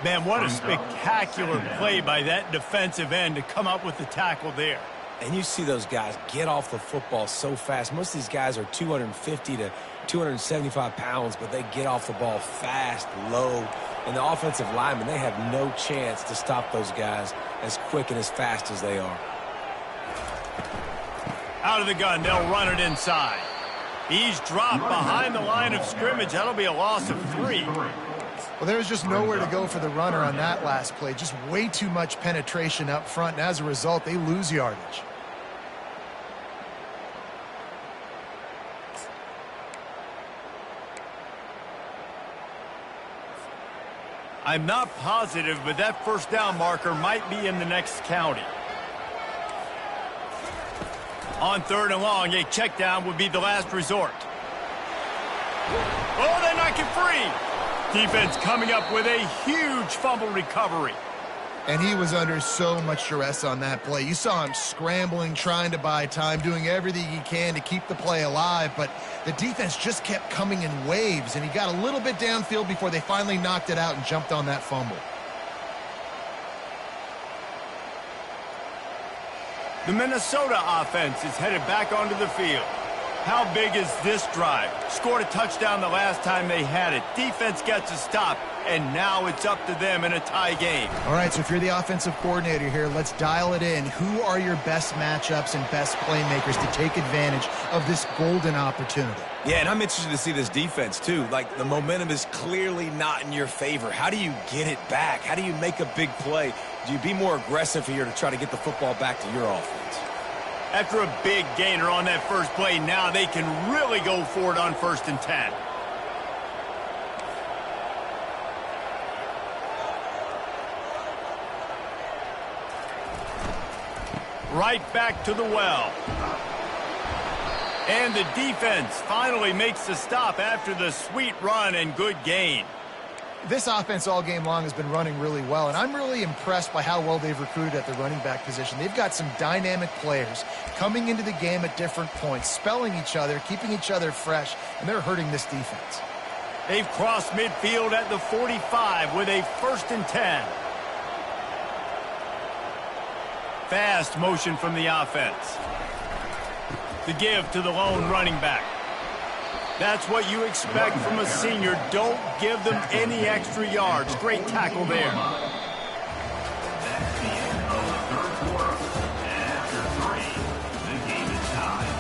Man, what a spectacular play by that defensive end to come up with the tackle there. And you see those guys get off the football so fast. Most of these guys are 250 to 275 pounds, but they get off the ball fast, low. And the offensive linemen, they have no chance to stop those guys as quick and as fast as they are. Out of the gun, they'll run it inside. He's dropped behind the line of scrimmage. That'll be a loss of 3. Well, there was just nowhere to go for the runner on that last play. Just way too much penetration up front, and as a result, they lose yardage. I'm not positive, but that first down marker might be in the next county. On 3rd and long, a check down would be the last resort. Oh, they knock it free. Defense coming up with a huge fumble recovery. And he was under so much duress on that play. You saw him scrambling, trying to buy time, doing everything he can to keep the play alive, but the defense just kept coming in waves, and he got a little bit downfield before they finally knocked it out and jumped on that fumble. The Minnesota offense is headed back onto the field. How big is this drive? Scored a touchdown the last time they had it. Defense gets a stop, and now it's up to them in a tie game. All right, so if you're the offensive coordinator here, let's dial it in. Who are your best matchups and best playmakers to take advantage of this golden opportunity? Yeah, and I'm interested to see this defense, too. Like, the momentum is clearly not in your favor. How do you get it back? How do you make a big play? Do you be more aggressive here to try to get the football back to your offense? After a big gainer on that first play, now they can really go for it on 1st and 10. Right back to the well. And the defense finally makes the stop after the sweet run and good gain. This offense all game long has been running really well, and I'm really impressed by how well they've recruited at the running back position. They've got some dynamic players coming into the game at different points, spelling each other, keeping each other fresh, and they're hurting this defense. They've crossed midfield at the 45 with a 1st and 10. Fast motion from the offense. The give to the lone running back. That's what you expect from a senior. Don't give them any extra yards. Great tackle there. That's the end of the 3rd quarter. And after 3, the game is tied.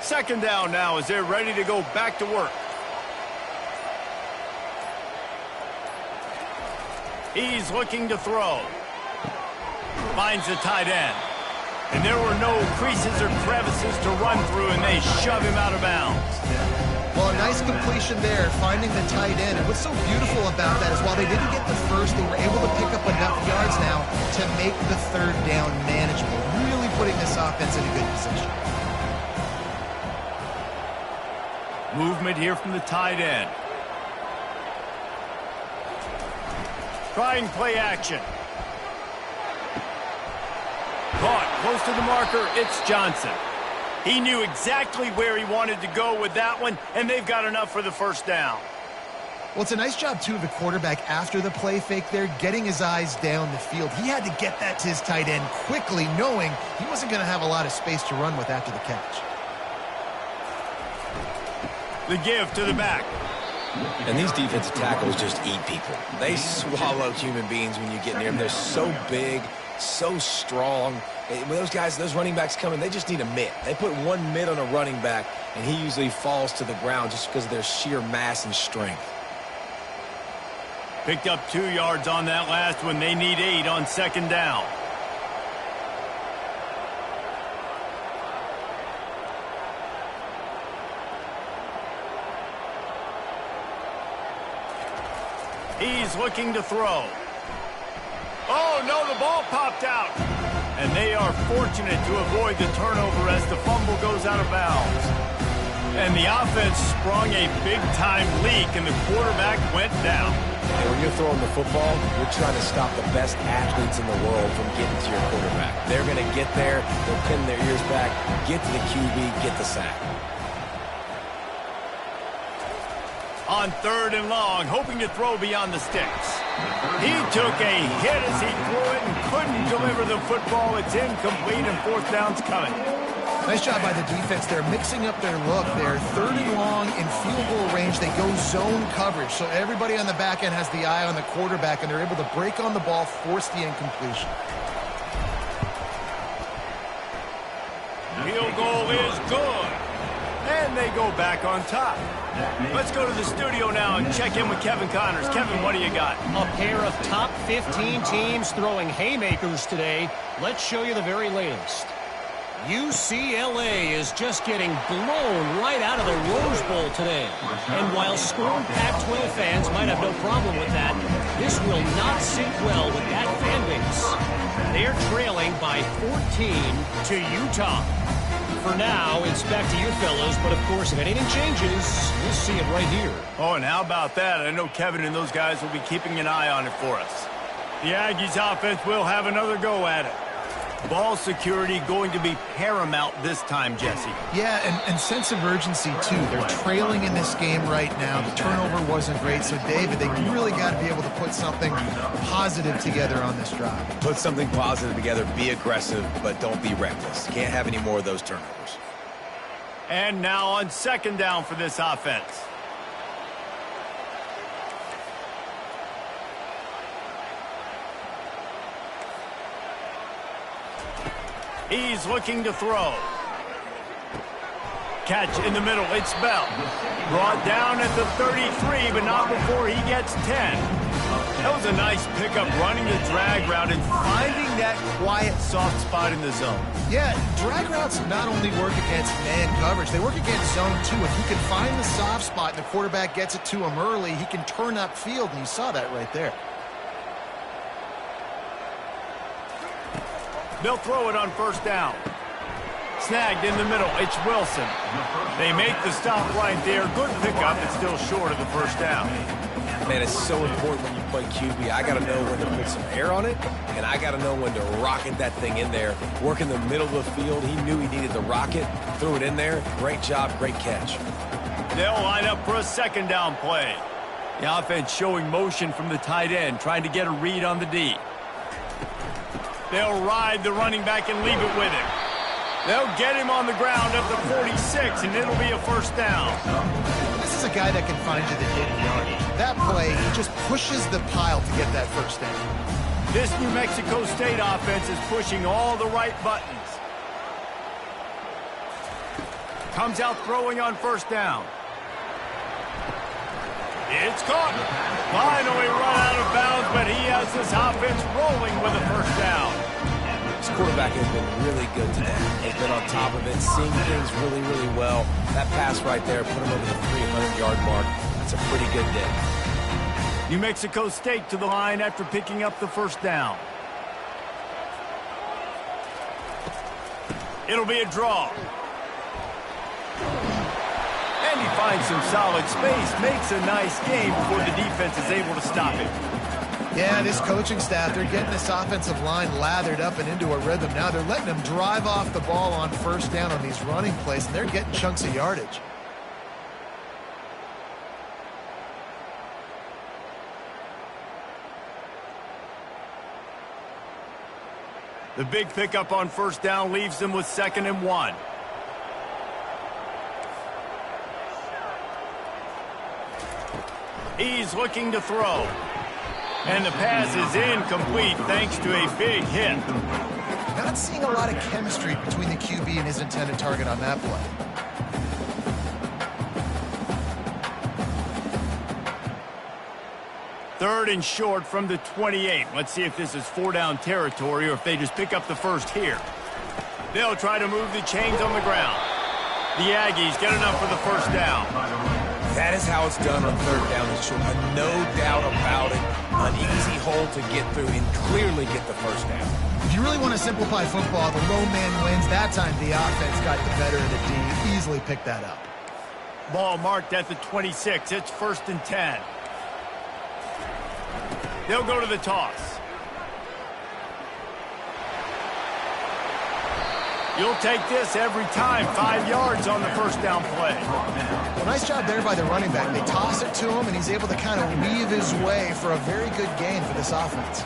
Second down now as they're ready to go back to work. He's looking to throw. Finds the tight end. And there were no creases or crevices to run through, and they shove him out of bounds. Well, a nice completion there, finding the tight end. And what's so beautiful about that is while they didn't get the first, they were able to pick up enough yards now to make the 3rd down manageable, really putting this offense in a good position. Movement here from the tight end. Trying play action. Caught close to the marker. It's Johnson. He knew exactly where he wanted to go with that one, and they've got enough for the 1st down. Well, it's a nice job, too, of the quarterback after the play fake there, getting his eyes down the field. He had to get that to his tight end quickly, knowing he wasn't going to have a lot of space to run with after the catch. The give to the back. And these defensive tackles just eat people. They swallow human beings when you get near them. They're so big, so strong. When those guys, those running backs come in, they just need a mitt. They put one mitt on a running back, and he usually falls to the ground just because of their sheer mass and strength. Picked up 2 yards on that last one. They need 8 on 2nd down. He's looking to throw. Oh, no, the ball popped out. And they are fortunate to avoid the turnover as the fumble goes out of bounds. And the offense sprung a big-time leak, and the quarterback went down. And when you're throwing the football, you're trying to stop the best athletes in the world from getting to your quarterback. They're going to get there, they'll pin their ears back, get to the QB, get the sack. On 3rd and long, hoping to throw beyond the sticks. He took a hit as he threw it and couldn't deliver the football. It's incomplete, and 4th down's coming. Nice job by the defense. They're mixing up their look. They're 3rd and long in field goal range. They go zone coverage, so everybody on the back end has the eye on the quarterback, and they're able to break on the ball, force the incompletion. Field goal is good. And they go back on top. Let's go to the studio now and check in with Kevin Connors. Kevin, what do you got? A pair of top 15 teams throwing haymakers today. Let's show you the very latest. UCLA is just getting blown right out of the Rose Bowl today. And while scorned Pac-12 fans might have no problem with that, this will not sit well with that fan base. They're trailing by 14 to Utah. For now, it's back to you fellas, but of course, if anything changes, we'll see it right here. Oh, and how about that? I know Kevin and those guys will be keeping an eye on it for us. The Aggies offense will have another go at it. Ball security going to be paramount this time, Jesse. Yeah, and sense of urgency, too. They're trailing in this game right now. The turnover wasn't great. So, David, they really got to be able to put something positive together on this drive. Put something positive together, be aggressive, but don't be reckless. Can't have any more of those turnovers. And now on second down for this offense. He's looking to throw. Catch in the middle. It's Bell. Brought down at the 33, but not before he gets 10. That was a nice pickup, running the drag route and finding that quiet, soft spot in the zone. Yeah, drag routes not only work against man coverage, they work against zone too. If he can find the soft spot and the quarterback gets it to him early, he can turn upfield, and you saw that right there. They'll throw it on first down. Snagged in the middle. It's Wilson. They make the stop right there. Good pickup. It's still short of the first down. Man, it's so important when you play QB. I got to know when to put some air on it, and I got to know when to rocket that thing in there. Work in the middle of the field. He knew he needed the rocket. Threw it in there. Great job. Great catch. They'll line up for a second down play. The offense showing motion from the tight end, trying to get a read on the D. They'll ride the running back and leave it with him. They'll get him on the ground up to 46, and it'll be a first down. This is a guy that can find you the hidden yardage. That play, he just pushes the pile to get that first down. This New Mexico State offense is pushing all the right buttons. Comes out throwing on first down. It's caught. Finally run out of bounds, but he has this offense rolling with a first down. This quarterback has been really good today. He's been on top of it, seeing things really, really well. That pass right there put him over the 300-yard mark. That's a pretty good day. New Mexico State to the line after picking up the first down. It'll be a draw. And he finds some solid space, makes a nice game before the defense is able to stop it. Yeah, this coaching staff, they're getting this offensive line lathered up and into a rhythm. Now they're letting them drive off the ball on first down on these running plays, and they're getting chunks of yardage. The big pickup on first down leaves them with 2nd and 1. He's looking to throw. And the pass is incomplete thanks to a big hit. Not seeing a lot of chemistry between the QB and his intended target on that play. Third and short from the 28. Let's see if this is 4-down territory or if they just pick up the first here. They'll try to move the chains on the ground. The Aggies get enough for the first down. That is how it's done on third down and short. No doubt about it. An easy hole to get through and clearly get the first down. If you really want to simplify football, the low man wins. That time the offense got the better of the D. Easily picked that up. Ball marked at the 26. It's 1st and 10. They'll go to the toss. You'll take this every time. 5 yards on the first down play. Well, nice job there by the running back. They toss it to him, and he's able to kind of weave his way for a very good gain for this offense.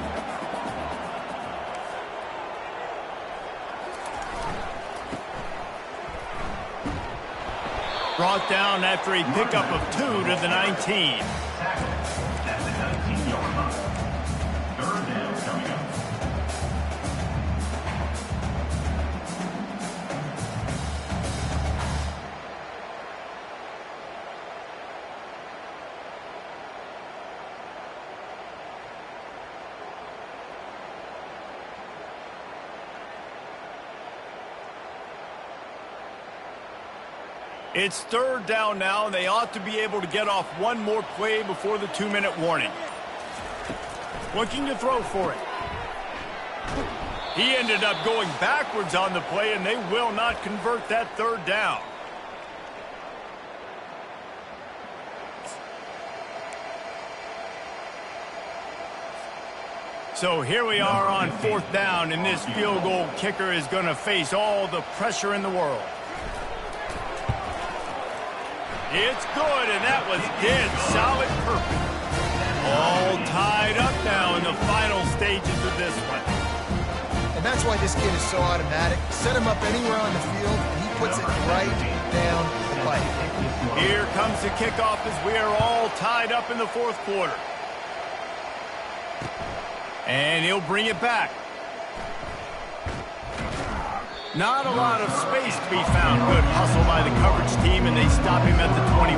Brought down after a pickup of 2 to the 19. At the 19-yard line. Third down coming up. It's third down now, and they ought to be able to get off one more play before the 2-minute warning. Looking to throw for it. He ended up going backwards on the play, and they will not convert that third down. So here we are on fourth down, and this field goal kicker is going to face all the pressure in the world. It's good, and that was dead solid perfect. All tied up now in the final stages of this one. And that's why this kid is so automatic. Set him up anywhere on the field, and he puts it right down the pipe. Here comes the kickoff as we are all tied up in the fourth quarter. And he'll bring it back. Not a lot of space to be found. Good hustle by the coverage team, and they stop him at the 21.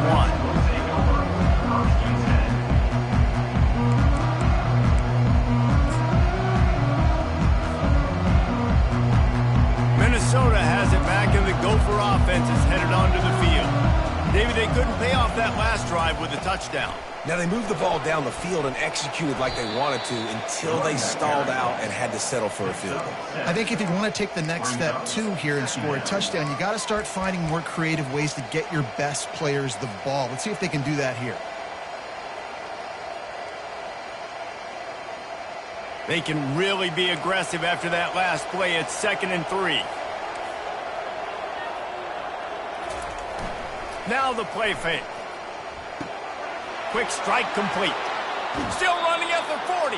Minnesota has it back, and the Gopher offense is headed onto the field. David, they couldn't pay off that last drive with a touchdown. Now, they moved the ball down the field and executed like they wanted to until they stalled out and had to settle for a field goal. I think if you want to take the next step, too, here and score a touchdown, you got to start finding more creative ways to get your best players the ball. Let's see if they can do that here. They can really be aggressive after that last play. It's 2nd and 3. Now the play fake. Quick strike complete. Still running at the 40.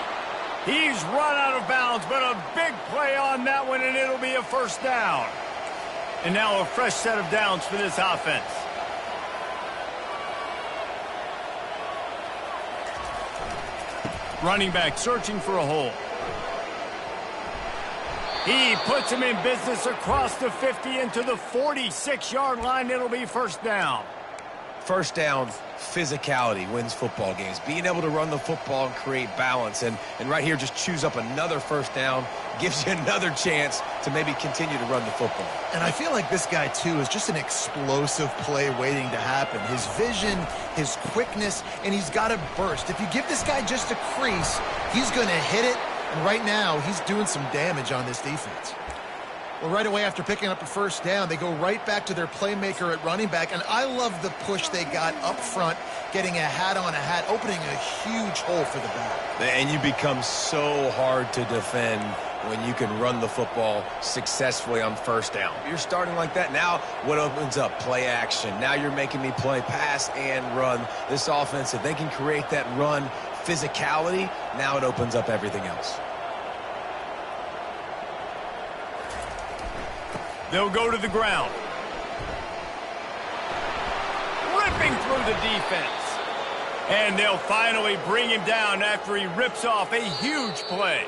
He's run out of bounds, but a big play on that one, and it'll be a first down. And now a fresh set of downs for this offense. Running back searching for a hole. He puts him in business across the 50 into the 46-yard line. It'll be first down. First down, physicality wins football games. Being able to run the football and create balance. And right here, just choose up another first down. Gives you another chance to maybe continue to run the football. And I feel like this guy, too, is just an explosive play waiting to happen. His vision, his quickness, and he's got a burst. If you give this guy just a crease, he's going to hit it. And right now, he's doing some damage on this defense. Well, right away after picking up a first down, they go right back to their playmaker at running back. And I love the push they got up front, getting a hat on a hat, opening a huge hole for the back. And you become so hard to defend when you can run the football successfully on first down. You're starting like that. Now what opens up? Play action. Now you're making me play pass and run. This offense, if they can create that run physicality, now it opens up everything else. They'll go to the ground. Ripping through the defense. And they'll finally bring him down after he rips off a huge play.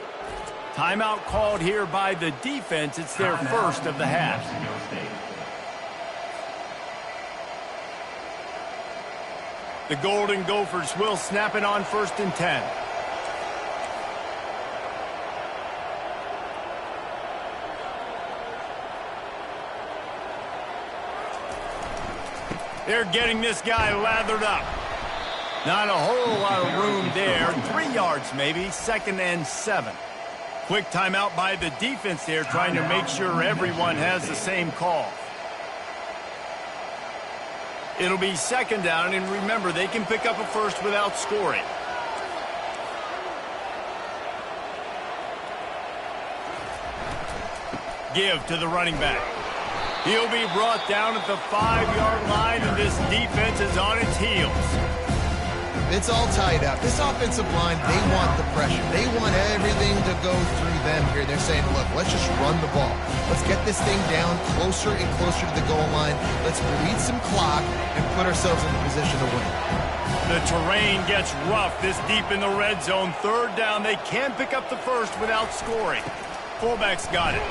Timeout called here by the defense. It's their first of the half. The Golden Gophers will snap it on 1st and 10. They're getting this guy lathered up. Not a whole lot of room there. 3 yards maybe. 2nd and 7. Quick timeout by the defense there, trying to make sure everyone has the same call. It'll be 2nd down, and remember, they can pick up a first without scoring. Give to the running back. He'll be brought down at the 5-yard line, and this defense is on its heels. It's all tied up. This offensive line, they want the pressure. They want everything to go through them here. They're saying, look, let's just run the ball. Let's get this thing down closer and closer to the goal line. Let's bleed some clock and put ourselves in a position to win. The terrain gets rough this deep in the red zone. 3rd down, they can pick up the first without scoring. Fullback's got it.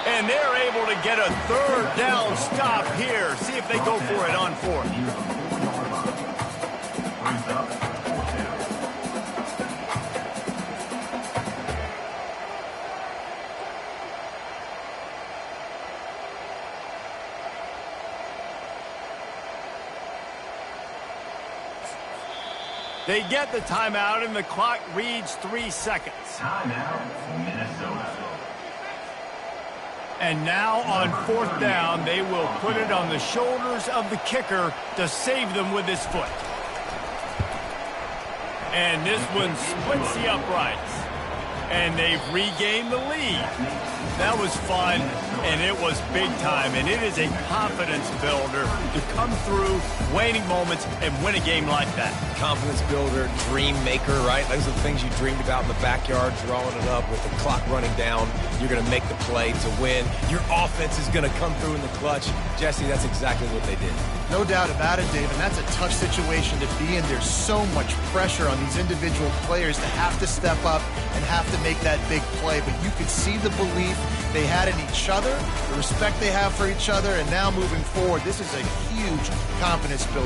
And they're able to get a 3rd down stop here. See if they go for it on 4th. They get the timeout, and the clock reads 3 seconds. Timeout, Minnesota. And now on 4th down, they will put it on the shoulders of the kicker to save them with his foot. And this one splits the uprights. And they've regained the lead. That was fun, and it was big time, and it is a confidence builder to come through waning moments and win a game like that. Confidence builder, dream maker, right? Those are the things you dreamed about in the backyard, drawing it up with the clock running down. You're going to make the play to win. Your offense is going to come through in the clutch. Jesse, that's exactly what they did. No doubt about it, Dave, and that's a tough situation to be in. There's so much pressure on these individual players to have to step up and have to make that big play, but you could see the belief they had in each other, the respect they have for each other, and now moving forward, this is a huge confidence builder.